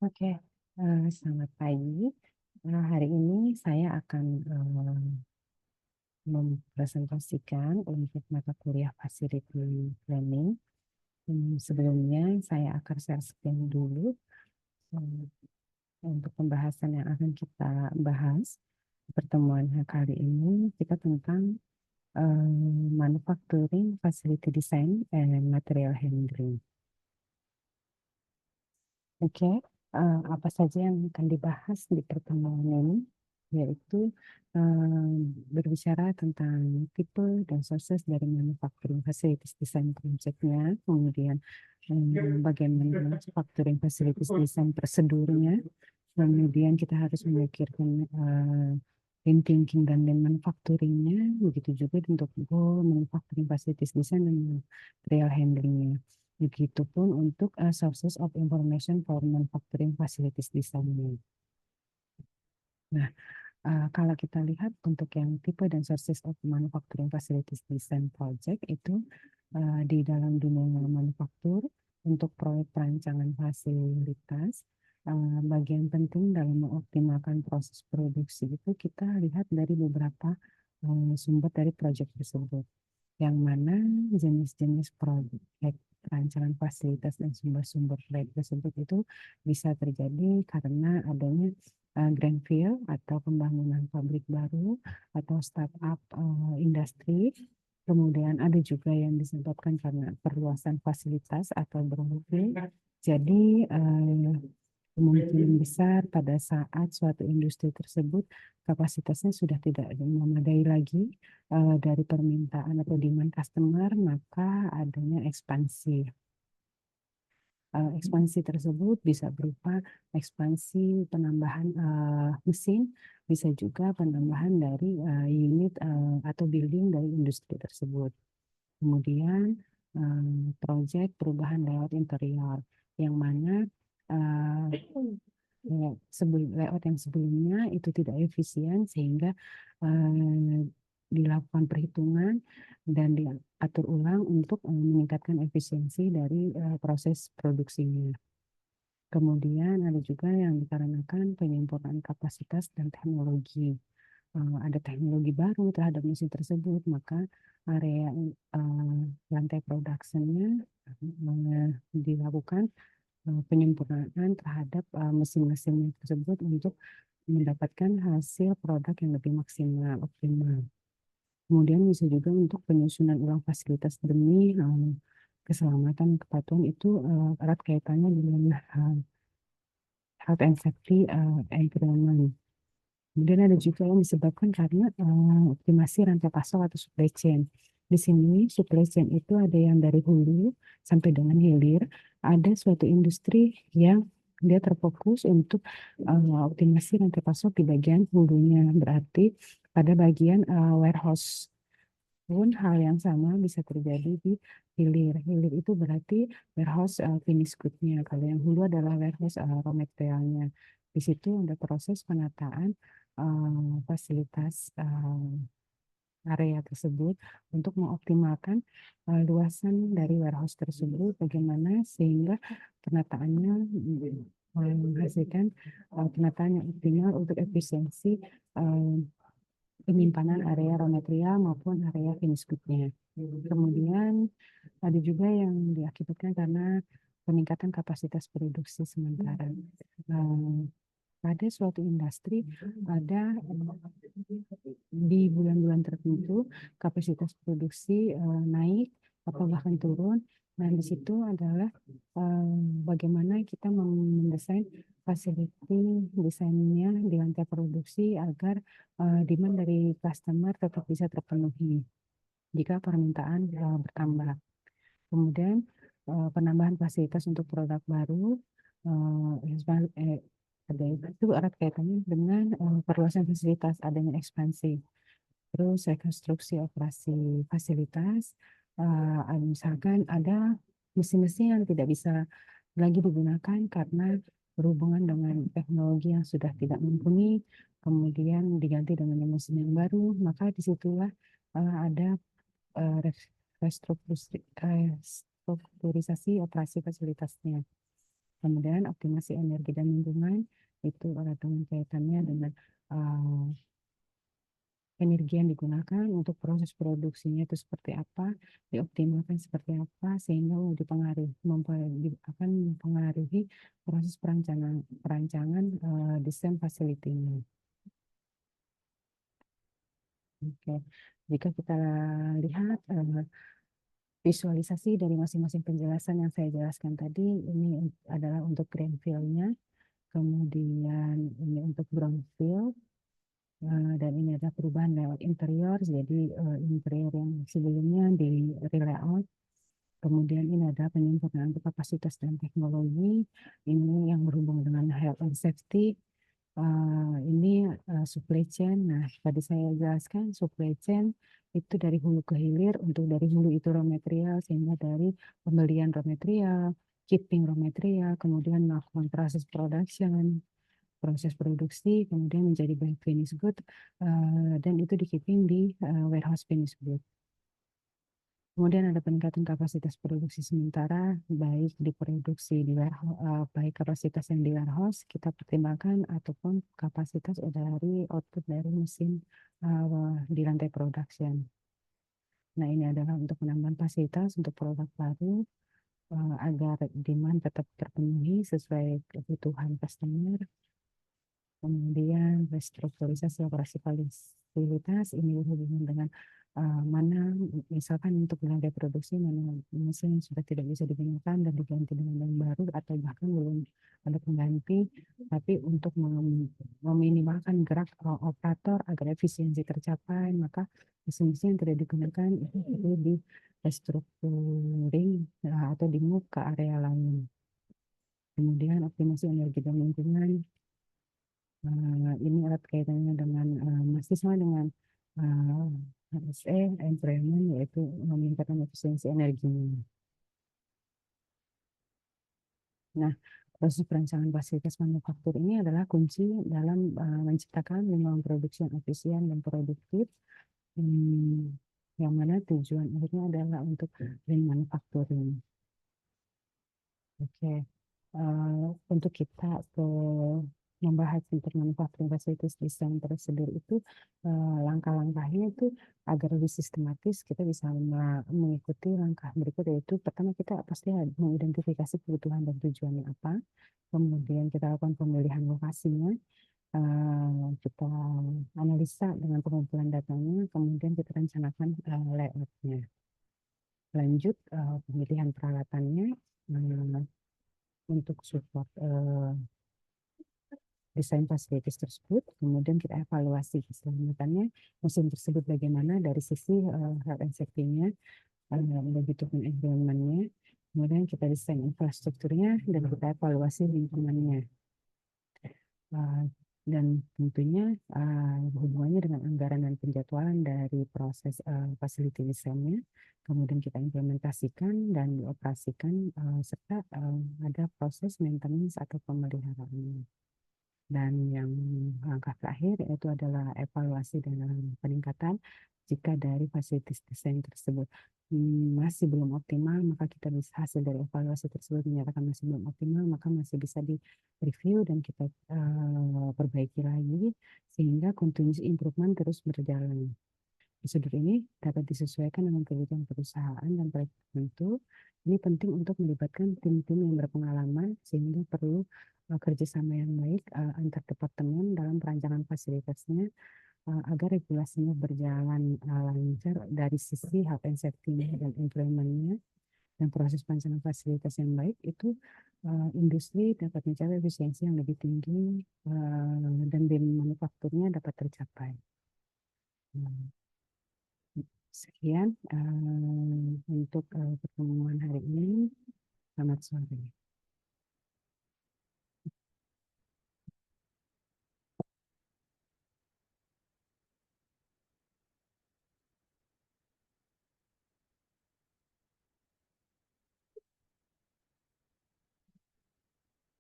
Oke, selamat pagi. Hari ini saya akan mempresentasikan untuk mata kuliah Facility Planning. Sebelumnya saya akan share screen dulu um, untuk pembahasan yang akan kita bahas. Pertemuan kali ini kita tentang manufacturing, facility design, and material handling. Oke, apa saja yang akan dibahas di pertemuan ini, yaitu berbicara tentang tipe dan sources dari manufacturing facilities design project-nya, kemudian bagaimana manufacturing facilities design prosedurnya, kemudian kita harus memikirkan lean thinking dan lean manufacturing-nya, begitu juga untuk goal manufacturing facilities design dan material handling-nya. Begitupun untuk sources of information for manufacturing facilities design. Nah, kalau kita lihat untuk yang tipe dan sources of manufacturing facilities design project itu di dalam dunia manufaktur untuk proyek perancangan fasilitas, bagian penting dalam mengoptimalkan proses produksi itu kita lihat dari beberapa sumber dari proyek tersebut, yang mana jenis-jenis proyek perancangan fasilitas dan sumber-sumber proyek tersebut itu bisa terjadi karena adanya greenfield atau pembangunan pabrik baru atau startup industri. Kemudian ada juga yang disebabkan karena perluasan fasilitas atau brownfield. Jadi kemungkinan besar pada saat suatu industri tersebut kapasitasnya sudah tidak memadai lagi dari permintaan atau demand customer, maka adanya ekspansi. Ekspansi tersebut bisa berupa ekspansi penambahan mesin, bisa juga penambahan dari unit atau building dari industri tersebut. Kemudian proyek perubahan layout interior, yang mana layout yang sebelumnya itu tidak efisien sehingga dilakukan perhitungan dan diatur ulang untuk meningkatkan efisiensi dari proses produksinya. Kemudian ada juga yang dikarenakan penyempurnaan kapasitas dan teknologi. Ada teknologi baru terhadap mesin tersebut, maka area lantai produksinya dilakukan penyempurnaan terhadap mesin-mesin tersebut untuk mendapatkan hasil produk yang lebih maksimal, optimal. Kemudian bisa juga untuk penyusunan ulang fasilitas demi keselamatan kepatuhan itu erat kaitannya dengan health and safety environment. Kemudian ada juga yang disebabkan karena optimasi rantai pasok atau supply chain. Di sini supply chain itu ada yang dari hulu sampai dengan hilir. Ada suatu industri yang dia terfokus untuk optimasi rantai pasok di bagian hulunya. Berarti pada bagian warehouse pun hal yang sama bisa terjadi di hilir. Hilir itu berarti warehouse finish good-nya. Kalau yang hulu adalah warehouse raw materialnya. Di situ ada proses penataan fasilitas area tersebut untuk mengoptimalkan luasan dari warehouse tersebut, bagaimana sehingga penataannya menghasilkan penataan yang optimal untuk efisiensi penyimpanan area raw material maupun area finish good-nya. Kemudian ada juga yang diakibatkan karena peningkatan kapasitas produksi sementara. Pada suatu industri ada di bulan-bulan tertentu kapasitas produksi naik atau bahkan turun. Nah, di situ adalah bagaimana kita mendesain facility desainnya di lantai produksi agar demand dari customer tetap bisa terpenuhi jika permintaan bertambah. Kemudian penambahan fasilitas untuk produk baru itu erat kaitannya dengan perluasan fasilitas, adanya ekspansi. Terus rekonstruksi operasi fasilitas, misalkan ada mesin-mesin yang tidak bisa lagi digunakan karena berhubungan dengan teknologi yang sudah tidak mumpuni, kemudian diganti dengan mesin yang baru, maka disitulah ada restrukturisasi operasi fasilitasnya. Kemudian optimasi energi dan lingkungan itu erat dengan kaitannya dengan energi yang digunakan untuk proses produksinya itu seperti apa, dioptimalkan seperti apa, sehingga akan mempengaruhi proses perancangan desain facility-nya. Oke, jika kita lihat visualisasi dari masing-masing penjelasan yang saya jelaskan tadi, ini adalah untuk greenfield-nya, kemudian ini untuk brownfield, dan ini ada perubahan lewat interior, jadi interior yang sebelumnya di layout, kemudian ini ada penyempurnaan kapasitas dan teknologi, ini yang berhubung dengan health and safety, ini supply chain. Nah, tadi saya jelaskan supply chain itu dari hulu ke hilir, untuk dari hulu itu raw material, sehingga dari pembelian raw material, keeping raw material, kemudian melakukan proses production, proses produksi, kemudian menjadi bahan finished good, dan itu di keeping di warehouse finished good. Kemudian ada peningkatan kapasitas produksi sementara, baik di produksi di warehouse, baik kapasitas yang di warehouse kita pertimbangkan, ataupun kapasitas dari output dari mesin di lantai production. Nah, ini adalah untuk penambahan fasilitas untuk produk baru agar demand tetap terpenuhi sesuai kebutuhan customer. Kemudian restrukturisasi operasi fasilitas ini berhubungan dengan mana misalkan untuk lantai produksi mana mesin yang sudah tidak bisa digunakan dan diganti dengan yang baru, atau bahkan belum ada pengganti, tapi untuk meminimalkan gerak operator agar efisiensi tercapai, maka mesin-mesin yang tidak digunakan itu perlu di restructuring atau di move ke area lain. Kemudian optimasi energi dan lingkungan. Ini erat kaitannya dengan masih sama dengan HSE, environment, yaitu meningkatkan efisiensi energinya. Nah, proses perancangan fasilitas manufaktur ini adalah kunci dalam menciptakan lingkungan produksi yang efisien dan produktif, yang mana tujuan akhirnya adalah untuk lean manufacturing. Oke, untuk kita membahas tentang manufacturing facilities design prosedur itu, langkah-langkahnya itu agar lebih sistematis, kita bisa mengikuti langkah berikut, yaitu pertama kita pasti mengidentifikasi kebutuhan dan tujuannya apa, kemudian kita lakukan pemilihan lokasinya, kita analisa dengan pengumpulan datanya, kemudian kita rencanakan layoutnya. Lanjut pemilihan peralatannya untuk support desain fasilitas tersebut, kemudian kita evaluasi keselamatannya mesin tersebut bagaimana dari sisi health and safety-nya, begitu pun environment-nya, kemudian kita desain infrastrukturnya dan kita evaluasi lingkungannya. Dan tentunya hubungannya dengan anggaran dan penjadwalan dari proses facility desainnya, kemudian kita implementasikan dan dioperasikan, serta ada proses maintenance atau pemeliharaan. Dan yang langkah terakhir yaitu adalah evaluasi dan peningkatan. Jika dari fasilitas desain tersebut masih belum optimal, maka kita bisa hasil dari evaluasi tersebut menyatakan masih belum optimal, maka masih bisa di review dan kita perbaiki lagi sehingga continuous improvement terus berjalan. Prosedur ini dapat disesuaikan dengan kebutuhan perusahaan dan proyek tertentu. Ini penting untuk melibatkan tim-tim yang berpengalaman sehingga perlu kerjasama yang baik antar departemen dalam perancangan fasilitasnya agar regulasinya berjalan lancar dari sisi health and safety-nya dan environment-nya, dan proses perancangan fasilitas yang baik itu industri dapat mencapai efisiensi yang lebih tinggi dan demand manufakturnya dapat tercapai. Sekian untuk pertemuan hari ini. Selamat sore.